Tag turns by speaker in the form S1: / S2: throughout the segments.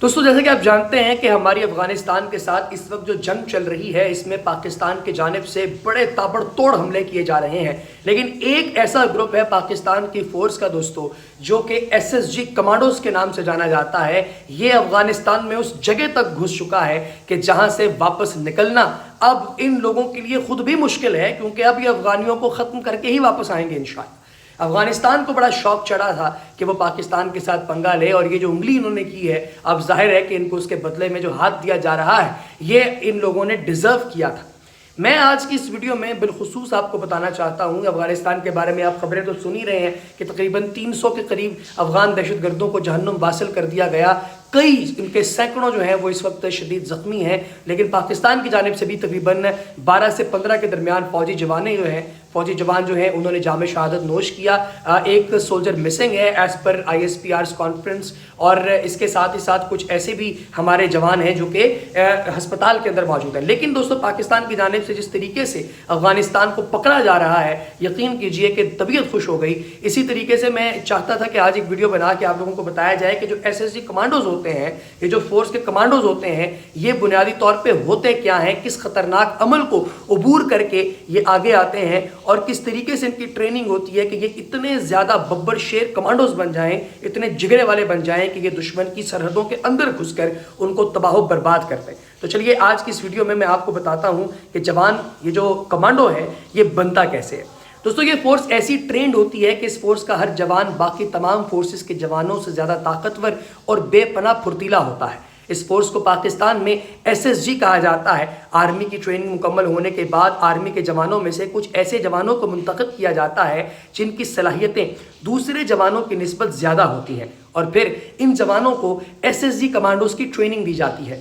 S1: دوستوں جیسے کہ آپ جانتے ہیں کہ ہماری افغانستان کے ساتھ اس وقت جو جنگ چل رہی ہے اس میں پاکستان کی جانب سے بڑے تابڑ توڑ حملے کیے جا رہے ہیں، لیکن ایک ایسا گروپ ہے پاکستان کی فورس کا دوستوں جو کہ SSG کمانڈوز کے نام سے جانا جاتا ہے۔ یہ افغانستان میں اس جگہ تک گھس چکا ہے کہ جہاں سے واپس نکلنا اب ان لوگوں کے لیے خود بھی مشکل ہے، کیونکہ اب یہ افغانیوں کو ختم کر کے ہی واپس آئیں گے انشاءاللہ۔ افغانستان کو بڑا شوق چڑھا تھا کہ وہ پاکستان کے ساتھ پنگا لے، اور یہ جو انگلی انہوں نے کی ہے اب ظاہر ہے کہ ان کو اس کے بدلے میں جو ہاتھ دیا جا رہا ہے یہ ان لوگوں نے ڈیزرو کیا تھا۔ میں آج کی اس ویڈیو میں بالخصوص آپ کو بتانا چاہتا ہوں افغانستان کے بارے میں۔ آپ خبریں تو سن ہی رہے ہیں کہ تقریباً 300 کے قریب افغان دہشت گردوں کو جہنم واصل کر دیا گیا، کئی ان کے سینکڑوں جو ہیں وہ اس وقت شدید زخمی ہیں، لیکن پاکستان کی جانب سے بھی تقریباً 12 سے 15 کے درمیان فوجی جوان جو ہیں انہوں نے جام شہادت نوش کیا۔ ایک سولجر مسنگ ہے ایز پر ISPR's کانفرنس، اور اس کے ساتھ ہی ساتھ کچھ ایسے بھی ہمارے جوان ہیں جو کہ ہسپتال کے اندر موجود ہیں۔ لیکن دوستوں پاکستان کی جانب سے جس طریقے سے افغانستان کو پکڑا جا رہا ہے، یقین کیجئے کہ طبیعت خوش ہو گئی۔ اسی طریقے سے میں چاہتا تھا کہ آج ایک ویڈیو بنا کے آپ لوگوں کو بتایا جائے کہ جو SSG کمانڈوز ہوتے ہیں، یہ جو فورس کے کمانڈوز ہوتے ہیں، یہ بنیادی طور پہ ہوتے کیا ہیں، کس خطرناک عمل کو عبور کر کے یہ آگے آتے ہیں، اور کس طریقے سے ان کی ٹریننگ ہوتی ہے کہ یہ اتنے زیادہ ببر شیر کمانڈوز بن جائیں، اتنے جگرے والے بن جائیں کہ یہ دشمن کی سرحدوں کے اندر گھس کر ان کو تباہ و برباد کرتے ہیں۔ تو چلیے آج کی اس ویڈیو میں آپ کو بتاتا ہوں کہ جوان یہ جو کمانڈو ہے یہ بنتا کیسے ہے۔ دوستو یہ فورس ایسی ٹرینڈ ہوتی ہے کہ اس فورس کا ہر جوان باقی تمام فورسز کے جوانوں سے زیادہ طاقتور اور بے پناہ پھرتیلا ہوتا ہے۔ اس فورس کو پاکستان میں SSG کہا جاتا ہے۔ آرمی کی ٹریننگ مکمل ہونے کے بعد آرمی کے جوانوں میں سے کچھ ایسے جوانوں کو منتخب کیا جاتا ہے جن کی صلاحیتیں دوسرے جوانوں کی نسبت زیادہ ہوتی ہیں، اور پھر ان جوانوں کو SSG کمانڈوز کی ٹریننگ دی جاتی ہے۔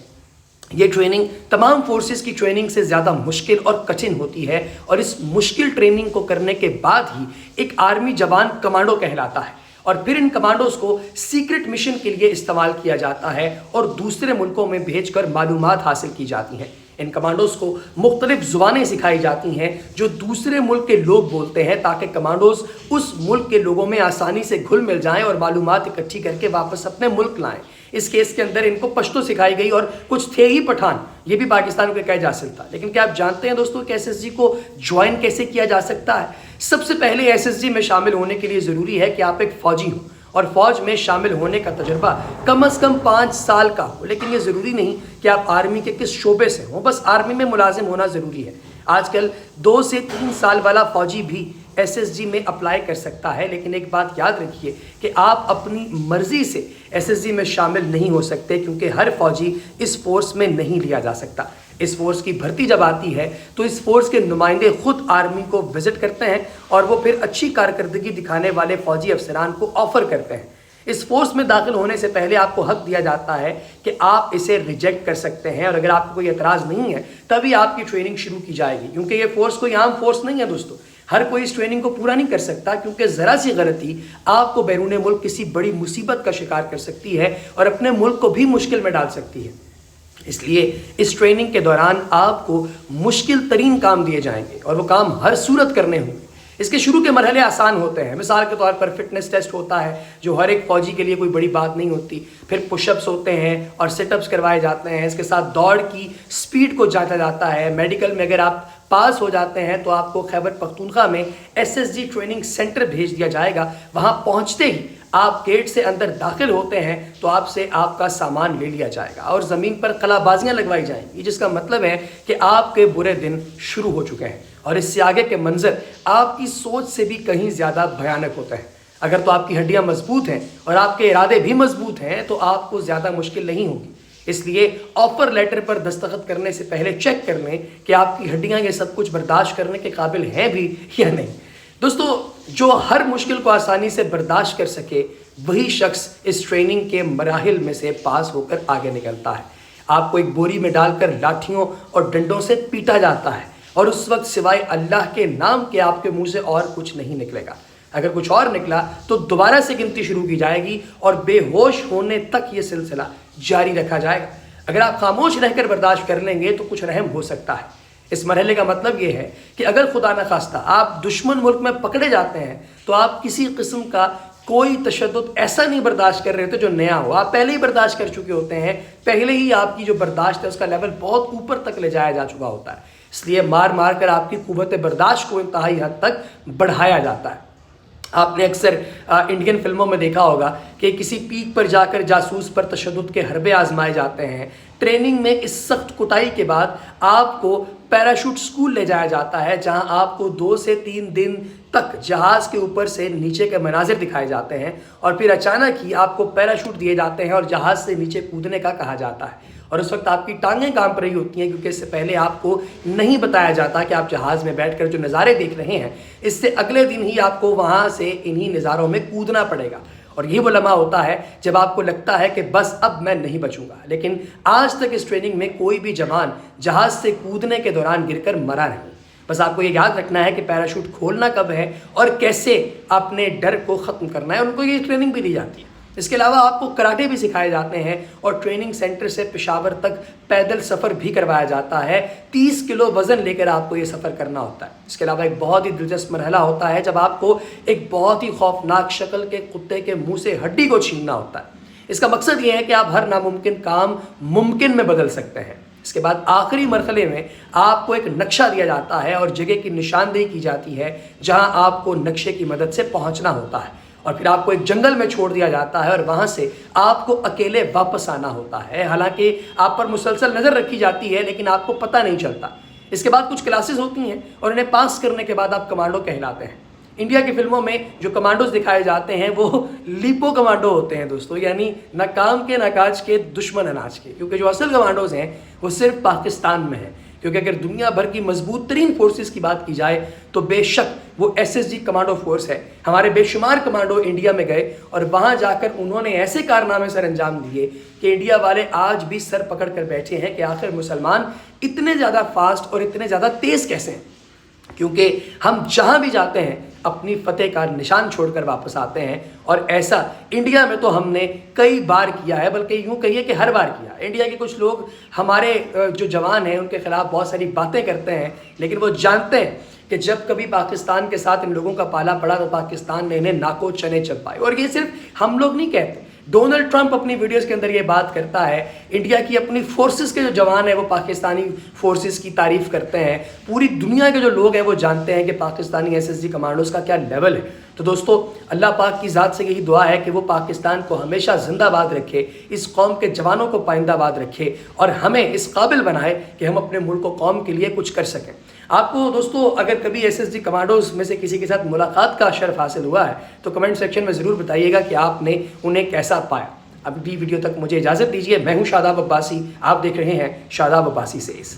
S1: یہ ٹریننگ تمام فورسز کی ٹریننگ سے زیادہ مشکل اور کٹھن ہوتی ہے، اور اس مشکل ٹریننگ کو کرنے کے بعد ہی ایک آرمی جوان کمانڈو کہلاتا ہے، اور پھر ان کمانڈوز کو سیکرٹ مشن کے لیے استعمال کیا جاتا ہے اور دوسرے ملکوں میں بھیج کر معلومات حاصل کی جاتی ہیں۔ ان کمانڈوز کو مختلف زبانیں سکھائی جاتی ہیں جو دوسرے ملک کے لوگ بولتے ہیں، تاکہ کمانڈوز اس ملک کے لوگوں میں آسانی سے گھل مل جائیں اور معلومات اکٹھی کر کے واپس اپنے ملک لائیں۔ اس کیس کے اندر ان کو پشتو سکھائی گئی، اور کچھ تھے ہی پٹھان، یہ بھی پاکستان کو ایک اجازت تھا۔ لیکن کیا آپ جانتے ہیں دوستوں کہ SSG کو جوائن کیسے کیا جا سکتا ہے؟ سب سے پہلے SSG میں شامل ہونے کے لیے ضروری ہے کہ آپ ایک فوجی ہوں، اور فوج میں شامل ہونے کا تجربہ کم از کم 5 سال کا ہو۔ لیکن یہ ضروری نہیں کہ آپ آرمی کے کس شعبے سے ہوں، بس آرمی میں ملازم ہونا ضروری ہے۔ آج کل 2 سے 3 سال والا فوجی بھی SSG میں اپلائی کر سکتا ہے، لیکن ایک بات یاد رکھیے کہ آپ اپنی مرضی سے SSG میں شامل نہیں ہو سکتے، کیونکہ ہر فوجی اس فورس میں نہیں لیا جا سکتا۔ اس فورس کی بھرتی جب آتی ہے تو اس فورس کے نمائندے خود آرمی کو وزٹ کرتے ہیں، اور وہ پھر اچھی کارکردگی دکھانے والے فوجی افسران کو آفر کرتے ہیں۔ اس فورس میں داخل ہونے سے پہلے آپ کو حق دیا جاتا ہے کہ آپ اسے ریجیکٹ کر سکتے ہیں، اور اگر آپ کو کوئی اعتراض نہیں ہے تبھی آپ کی ٹریننگ شروع کی جائے گی، کیونکہ یہ فورس کوئی عام فورس نہیں ہے دوستو۔ ہر کوئی اس ٹریننگ کو پورا نہیں کر سکتا، کیونکہ ذرا سی غلطی آپ کو بیرون ملک کسی بڑی مصیبت کا شکار کر سکتی ہے اور اپنے ملک کو بھی مشکل میں ڈال سکتی ہے۔ اس لیے اس ٹریننگ کے دوران آپ کو مشکل ترین کام دیے جائیں گے، اور وہ کام ہر صورت کرنے ہوں گے۔ اس کے شروع کے مرحلے آسان ہوتے ہیں، مثال کے طور پر فٹنس ٹیسٹ ہوتا ہے جو ہر ایک فوجی کے لیے کوئی بڑی بات نہیں ہوتی، پھر پش اپس ہوتے ہیں اور سٹ اپس کروائے جاتے ہیں، اس کے ساتھ دوڑ کی سپیڈ کو جانچا جاتا ہے۔ میڈیکل میں اگر آپ پاس ہو جاتے ہیں تو آپ کو خیبر پختونخوا میں SSG ٹریننگ سینٹر بھیج دیا جائے گا۔ وہاں پہنچتے ہی آپ گیٹ سے اندر داخل ہوتے ہیں تو آپ سے آپ کا سامان لے لیا جائے گا، اور زمین پر قلعہ بازیاں لگوائی جائیں گی، جس کا مطلب ہے کہ آپ کے برے دن شروع ہو چکے ہیں، اور اس سے آگے کے منظر آپ کی سوچ سے بھی کہیں زیادہ بھیانک ہوتا ہے۔ اگر تو آپ کی ہڈیاں مضبوط ہیں اور آپ کے ارادے بھی مضبوط ہیں تو آپ کو زیادہ مشکل نہیں ہوگی۔ اس لیے آفر لیٹر پر دستخط کرنے سے پہلے چیک کر لیں کہ آپ کی ہڈیاں یہ سب کچھ برداشت کرنے کے قابل ہیں بھی یا نہیں۔ دوستو جو ہر مشکل کو آسانی سے برداشت کر سکے وہی شخص اس ٹریننگ کے مراحل میں سے پاس ہو کر آگے نکلتا ہے۔ آپ کو ایک بوری میں ڈال کر لاٹھیوں اور ڈنڈوں سے پیٹا جاتا ہے، اور اس وقت سوائے اللہ کے نام کے آپ کے منہ سے اور کچھ نہیں نکلے گا۔ اگر کچھ اور نکلا تو دوبارہ سے گنتی شروع کی جائے گی، اور بے ہوش ہونے تک یہ سلسلہ جاری رکھا جائے گا۔ اگر آپ خاموش رہ کر برداشت کر لیں گے تو کچھ رحم ہو سکتا ہے۔ اس مرحلے کا مطلب یہ ہے کہ اگر خدا نخواستہ آپ دشمن ملک میں پکڑے جاتے ہیں تو آپ کسی قسم کا کوئی تشدد ایسا نہیں برداشت کر رہے ہوتے جو نیا ہو. آپ پہلے ہی برداشت کر چکے ہوتے ہیں, پہلے ہی آپ کی جو برداشت ہے اس کا لیول بہت اوپر تک لے جایا جا چکا ہوتا ہے. اس لیے مار مار کر آپ کی قوت برداشت کو انتہائی حد تک بڑھایا جاتا ہے. آپ نے اکثر انڈین فلموں میں دیکھا ہوگا کہ کسی پیک پر جا کر جاسوس پر تشدد کے حربے آزمائے جاتے ہیں. ٹریننگ میں اس سخت کٹائی کے بعد آپ کو پیراشوٹ اسکول لے جایا جاتا ہے, جہاں آپ کو 2 سے 3 دن تک جہاز کے اوپر سے نیچے کے مناظر دکھائے جاتے ہیں, اور پھر اچانک ہی آپ کو پیراشوٹ دیے جاتے ہیں اور جہاز سے نیچے کودنے کا کہا جاتا ہے. اور اس وقت آپ کی ٹانگیں کانپ رہی ہوتی ہیں, کیونکہ اس سے پہلے آپ کو نہیں بتایا جاتا کہ آپ جہاز میں بیٹھ کر جو نظارے دیکھ رہے ہیں, اس سے اگلے دن ہی آپ کو وہاں سے انہی نظاروں میں کودنا پڑے گا. اور یہ وہ لمحہ ہوتا ہے جب آپ کو لگتا ہے کہ بس اب میں نہیں بچوں گا. لیکن آج تک اس ٹریننگ میں کوئی بھی جوان جہاز سے کودنے کے دوران گر کر مرا نہیں. بس آپ کو یہ یاد رکھنا ہے کہ پیراشوٹ کھولنا کب ہے اور کیسے اپنے ڈر کو ختم کرنا ہے. ان کو یہ ٹریننگ بھی دی جاتی ہے. اس کے علاوہ آپ کو کراٹے بھی سکھائے جاتے ہیں, اور ٹریننگ سینٹر سے پشاور تک پیدل سفر بھی کروایا جاتا ہے. 30 کلو وزن لے کر آپ کو یہ سفر کرنا ہوتا ہے. اس کے علاوہ ایک بہت ہی دلچسپ مرحلہ ہوتا ہے جب آپ کو ایک بہت ہی خوفناک شکل کے کتے کے منہ سے ہڈی کو چھیننا ہوتا ہے. اس کا مقصد یہ ہے کہ آپ ہر ناممکن کام ممکن میں بدل سکتے ہیں. اس کے بعد آخری مرحلے میں آپ کو ایک نقشہ دیا جاتا ہے اور جگہ کی نشاندہی کی جاتی ہے جہاں آپ کو نقشے کی مدد سے پہنچنا ہوتا ہے, اور پھر آپ کو ایک جنگل میں چھوڑ دیا جاتا ہے اور وہاں سے آپ کو اکیلے واپس آنا ہوتا ہے. حالانکہ آپ پر مسلسل نظر رکھی جاتی ہے لیکن آپ کو پتہ نہیں چلتا. اس کے بعد کچھ کلاسز ہوتی ہیں اور انہیں پاس کرنے کے بعد آپ کمانڈو کہلاتے ہیں. انڈیا کی فلموں میں جو کمانڈوز دکھائے جاتے ہیں وہ لیپو کمانڈو ہوتے ہیں دوستو, یعنی نہ کام کے نہ کاج کے, دشمن اناج کے. کیونکہ جو اصل کمانڈوز ہیں وہ صرف پاکستان میں ہیں. کیونکہ اگر دنیا بھر کی مضبوط ترین فورسز کی بات کی جائے تو بے شک وہ SSG کمانڈو فورس ہے. ہمارے بے شمار کمانڈو انڈیا میں گئے اور وہاں جا کر انہوں نے ایسے کارنامے سر انجام دیے کہ انڈیا والے آج بھی سر پکڑ کر بیٹھے ہیں کہ آخر مسلمان اتنے زیادہ فاسٹ اور اتنے زیادہ تیز کیسے ہیں. کیونکہ ہم جہاں بھی جاتے ہیں اپنی فتح کا نشان چھوڑ کر واپس آتے ہیں, اور ایسا انڈیا میں تو ہم نے کئی بار کیا ہے, بلکہ یوں کہیے کہ ہر بار کیا. انڈیا کے کچھ لوگ ہمارے جو جوان ہیں ان کے خلاف بہت ساری باتیں کرتے ہیں, لیکن وہ جانتے ہیں کہ جب کبھی پاکستان کے ساتھ ان لوگوں کا پالا پڑا تو پاکستان نے انہیں ناکو چنے چبائے. اور یہ صرف ہم لوگ نہیں کہتے, ڈونلڈ ٹرمپ اپنی ویڈیوز کے اندر یہ بات کرتا ہے. انڈیا کی اپنی فورسز کے جو جوان ہیں وہ پاکستانی فورسز کی تعریف کرتے ہیں. پوری دنیا کے جو لوگ ہیں وہ جانتے ہیں کہ پاکستانی SSG کمانڈوز کا کیا لیول ہے. تو دوستو, اللہ پاک کی ذات سے یہی دعا ہے کہ وہ پاکستان کو ہمیشہ زندہ باد رکھے, اس قوم کے جوانوں کو پائندہ باد رکھے, اور ہمیں اس قابل بنائے کہ ہم اپنے ملک و قوم کے لیے کچھ کر سکیں. آپ کو دوستو اگر کبھی SSG کمانڈوز میں سے کسی کے ساتھ ملاقات کا شرف حاصل ہوا ہے تو کمنٹ سیکشن میں ضرور بتائیے گا کہ آپ نے انہیں کیسا پایا. اب بھی ویڈیو تک مجھے اجازت دیجیے. میں ہوں شاداب عباسی, آپ دیکھ رہے ہیں شاداب عباسی سیز.